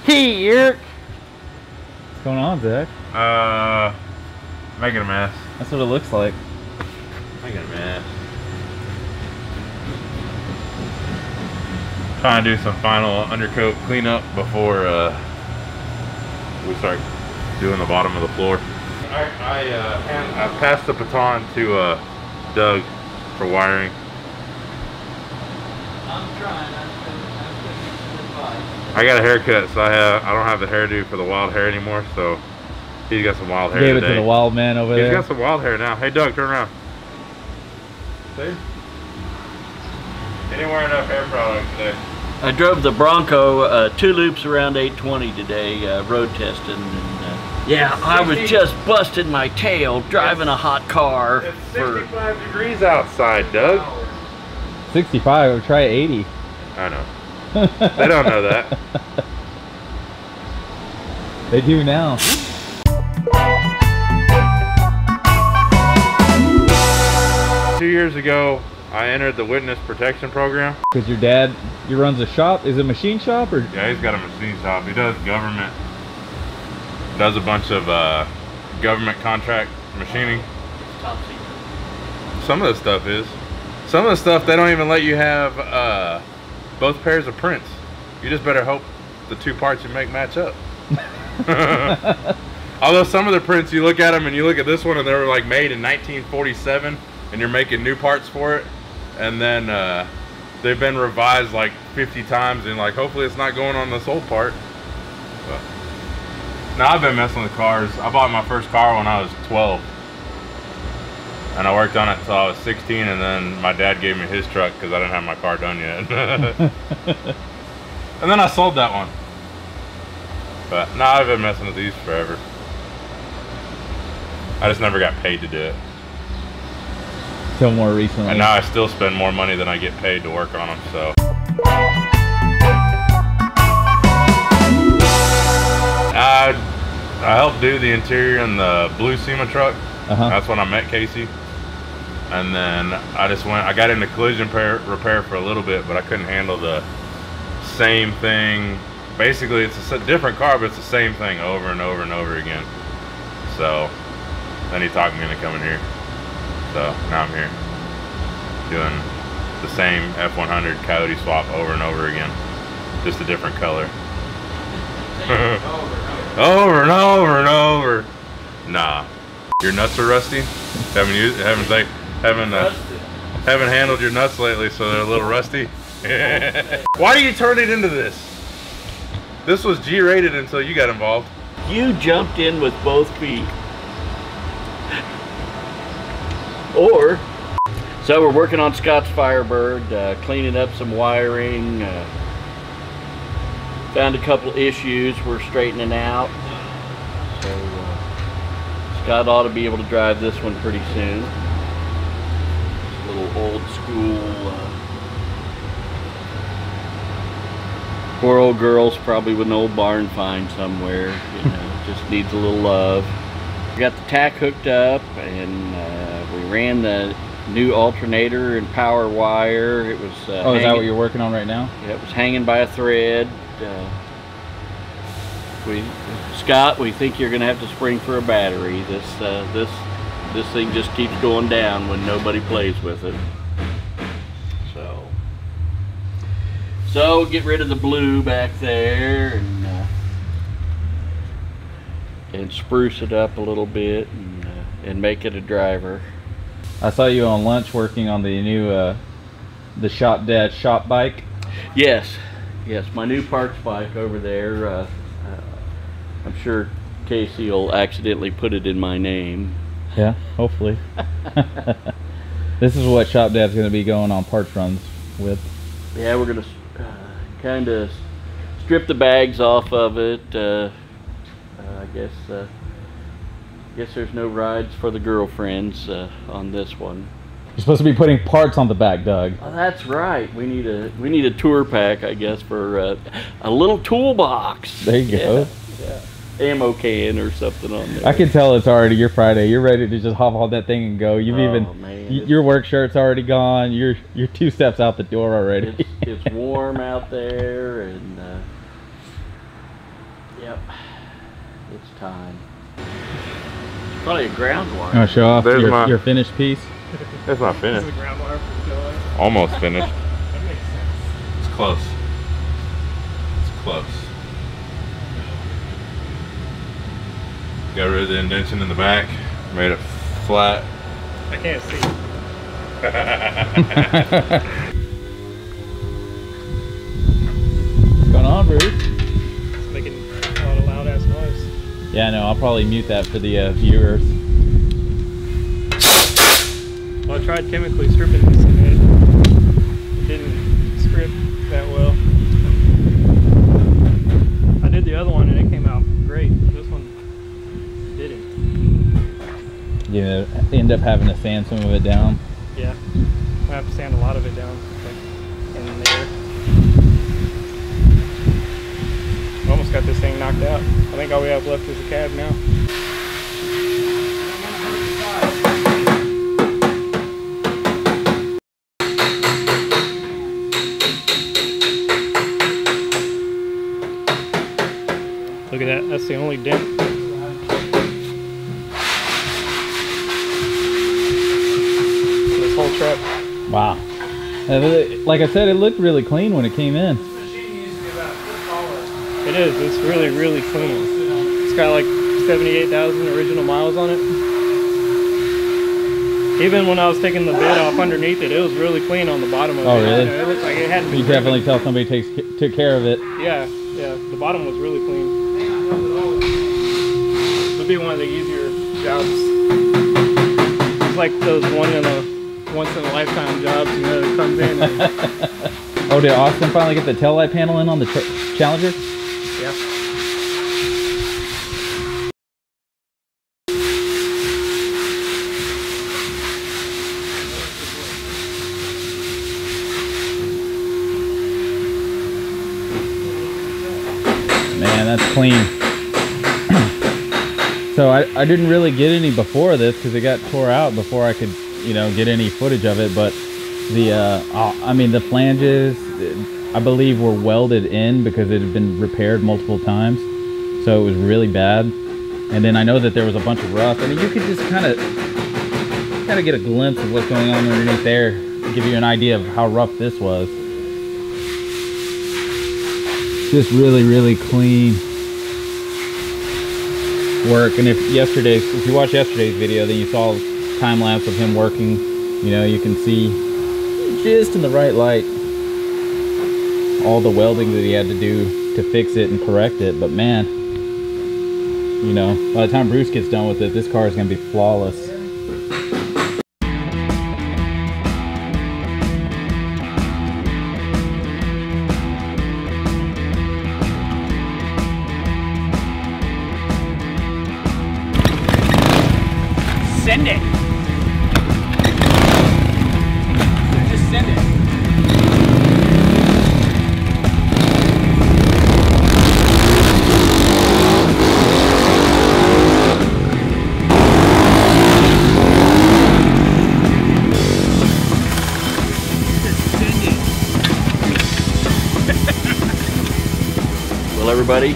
Hey, Eric. What's going on, Zach? Making a mess. That's what it looks like. Making a mess. Trying to do some final undercoat cleanup before we start doing the bottom of the floor. I passed the baton to Doug for wiring. I'm trying. I'm I got a haircut, so I don't have the hairdo for the wild hair anymore. So he's got some wild hair. Gave today. it to the wild man over there. He's got some wild hair now. Hey, Doug, turn around. See? He didn't wear enough hair product today. I drove the Bronco 2 loops around 820 today, road testing, and yeah, I was just busting my tail driving a hot car. It's 65 degrees outside, Doug. 65. We'll try 80. I know. They don't know that. They do now. Two years ago, I entered the witness protection program. Because your dad, he runs a shop. Is it a machine shop or? Yeah, he's got a machine shop. He does government. Does a bunch of government contract machining. Top secret. Some of the stuff is. Some of the stuff they don't even let you have both pairs of prints. You just better hope the two parts you make match up. Although some of the prints, you look at them and you look at this one and they were like made in 1947 and you're making new parts for it. And then they've been revised like 50 times and like hopefully it's not going on this old part. But, now I've been messing with cars. I bought my first car when I was 12. And I worked on it until I was 16, and then my dad gave me his truck because I didn't have my car done yet. And then I sold that one. But no, I've been messing with these forever. I just never got paid to do it. Till more recently. And now I still spend more money than I get paid to work on them, so. I helped do the interior in the blue SEMA truck. That's when I met Casey. And then I got into collision repair for a little bit, but I couldn't handle the same thing. Basically, it's a different car, but it's the same thing over and over and over again. So then he talked me into coming here. So now I'm here doing the same F100 Coyote swap over and over again, just a different color. Over and over and over. Nah. Your nuts are rusty? Haven't handled your nuts lately, so they're a little rusty. Why do you turn it into this? This was G-rated until you got involved. You jumped in with both feet. Or, so we're working on Scott's Firebird, cleaning up some wiring, found a couple issues we're straightening out. So Scott ought to be able to drive this one pretty soon. It's a little old school. Poor old girl's probably with an old barn find somewhere. You know, just needs a little love. We got the tack hooked up, and we ran the new alternator and power wire. It was. Oh, is that what you're working on right now? Yeah, it was hanging by a thread. Scott, we think you're going to have to spring for a battery. This thing just keeps going down when nobody plays with it. So get rid of the blue back there and spruce it up a little bit and make it a driver. I saw you on lunch working on the new the Shopdad shop bike. Yes, my new parts bike over there. I'm sure Casey will accidentally put it in my name. Yeah, hopefully. This is what Shopdad's going to be going on parts runs with. Yeah, we're going to kind of strip the bags off of it. I guess there's no rides for the girlfriends on this one. You're supposed to be putting parts on the back, Doug. Oh, that's right. We need a tour pack, I guess, for a little toolbox. There you go. Yeah. Ammo can or something on there. I can tell it's already your Friday. You're ready to just hop on that thing and go. You've your work shirt's already gone. You're 2 steps out the door already. It's warm out there, and Yep. It's time. It's probably a ground wire. Oh, show off your finished piece. That's not finished. This is a ground wire for the taillight. Almost finished. That makes sense. It's close. It's close. Got rid of the indentation in the back. Made it flat. I can't see. What's going on, Bruce? It's making a lot of loud ass noise. Yeah, no, I'll probably mute that for the viewers. Well, I tried chemically stripping this and it didn't strip that well. I did the other one and it came out great. This one didn't. You know, end up having to sand some of it down. Yeah, I have to sand a lot of it down, like in there. I almost got this thing knocked out. I think all we have left is the cab now. Look at that, that's the only dent. This whole truck. Wow. Like I said, it looked really clean when it came in. It is, it's really, really clean. It's got like 78,000 original miles on it. Even when I was taking the bed off underneath it, it was really clein on the bottom of it. Oh, really? You know, it looked like it hadn't been You definitely tell somebody took care of it. Yeah, yeah, the bottom was really clean. It'll be one of the easier jobs. It's like those once in a lifetime jobs, you know, that comes in and Oh, did Austin finally get the taillight panel in on the Challenger? yeah. Man, that's clean. So I didn't really get any before this because it got tore out before I could, you know, get any footage of it. But the, I mean, the flanges, I believe, were welded in because it had been repaired multiple times. So it was really bad. And then I know that there was a bunch of rough. I mean, you could just kind of get a glimpse of what's going on underneath there to give you an idea of how rough this was. Just really, really clean work. And if you watched yesterday's video, then you saw a time lapse of him working. You know, you can see just in the right light all the welding that he had to do to fix it and correct it. But man, you know, by the time Bruce gets done with it, this car is going to be flawless. Send it. Just send it. Well, everybody,